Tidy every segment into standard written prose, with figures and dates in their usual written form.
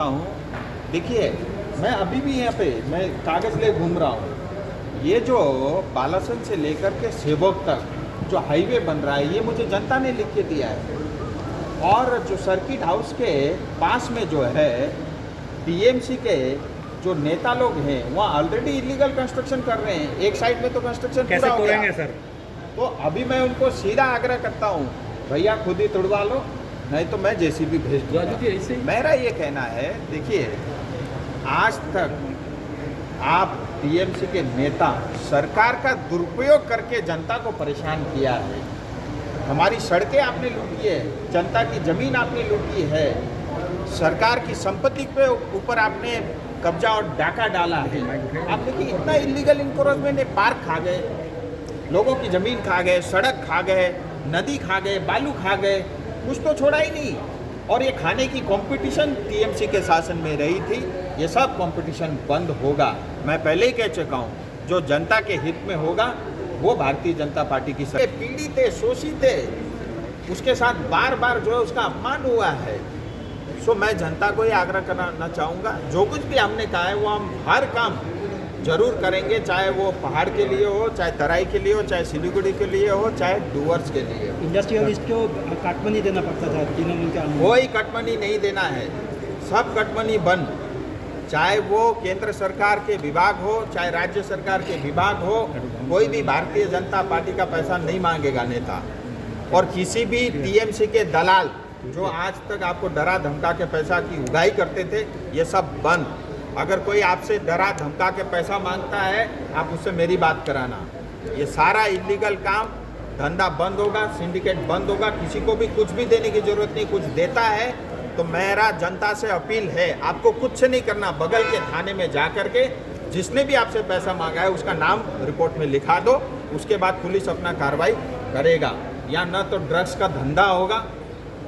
हूँ। देखिए, मैं अभी भी यहाँ पे मैं कागज़ ले घूम रहा हूँ। ये जो बालासन से लेकर के सेवक तक जो हाईवे बन रहा है, ये मुझे जनता ने लिख के दिया है। और जो सर्किट हाउस के पास में जो है टीएमसी के जो नेता लोग हैं, वहाँ ऑलरेडी इलीगल कंस्ट्रक्शन कर रहे हैं। एक साइड में तो कंस्ट्रक्शन कैसे पूरा हो गया। तोड़ेंगे सर? तो अभी मैं उनको सीधा आग्रह करता हूँ, भैया खुद ही तोड़वा लो, नहीं तो मैं जेसीबी भेज दूँगा। मेरा ये कहना है, देखिए, आज तक आप टीएमसी के नेता सरकार का दुरुपयोग करके जनता को परेशान किया है। हमारी सड़कें आपने लूटी है, जनता की ज़मीन आपने लूटी है, सरकार की संपत्ति पे ऊपर आपने कब्जा और डाका डाला है। आप देखिए, इतना इलीगल इंक्रोचमेंट है, पार्क खा गए, लोगों की ज़मीन खा गए, सड़क खा गए, नदी खा गए, बालू खा गए, कुछ तो छोड़ा ही नहीं। और ये खाने की कंपटीशन टीएमसी के शासन में रही थी, ये सब कंपटीशन बंद होगा। मैं पहले ही कह चुका हूँ, जो जनता के हित में होगा वो भारतीय जनता पार्टी की सरकार। पीड़ित है, शोषित है, उसके साथ बार बार जो है उसका अपमान हुआ है। सो मैं जनता को ये आग्रह करना चाहूँगा, जो कुछ भी हमने कहा है वो हम हर काम जरूर करेंगे, चाहे वो पहाड़ के लिए हो, चाहे तराई के लिए हो, चाहे सिलीगुड़ी के लिए हो, चाहे डूवर्स के लिए हो। इंडस्ट्रियलिस्ट को कटमनी देना पड़ता था तृणमूल के। कोई कटमनी नहीं देना है, सब कटमनी बंद। चाहे वो केंद्र सरकार के विभाग हो, चाहे राज्य सरकार के विभाग हो, कोई भी भारतीय जनता पार्टी का पैसा नहीं मांगेगा नेता। और किसी भी टीएमसी के दलाल जो आज तक आपको डरा धमका के पैसा की उगाही करते थे, ये सब बंद। अगर कोई आपसे डरा धमका के पैसा मांगता है, आप उससे मेरी बात कराना। ये सारा इलीगल काम धंधा बंद होगा, सिंडिकेट बंद होगा, किसी को भी कुछ भी देने की जरूरत नहीं। कुछ देता है तो मेरा जनता से अपील है, आपको कुछ नहीं करना, बगल के थाने में जा कर के जिसने भी आपसे पैसा मांगा है उसका नाम रिपोर्ट में लिखा दो, उसके बाद पुलिस अपना कार्रवाई करेगा। या न तो ड्रग्स का धंधा होगा।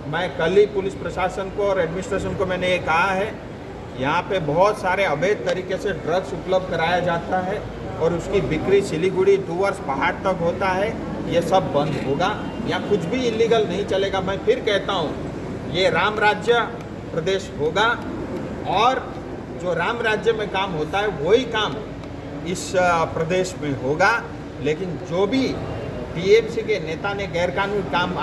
मैं कल ही पुलिस प्रशासन को और एडमिनिस्ट्रेशन को मैंने ये कहा है, यहाँ पे बहुत सारे अवैध तरीके से ड्रग्स उपलब्ध कराया जाता है और उसकी बिक्री सिलीगुड़ी डूवर्स पहाड़ तक होता है, ये सब बंद होगा। यहाँ कुछ भी इलीगल नहीं चलेगा। मैं फिर कहता हूँ, ये राम राज्य प्रदेश होगा और जो राम राज्य में काम होता है वही काम इस प्रदेश में होगा। लेकिन जो भी टीएमसी के नेता ने गैरकानूनी काम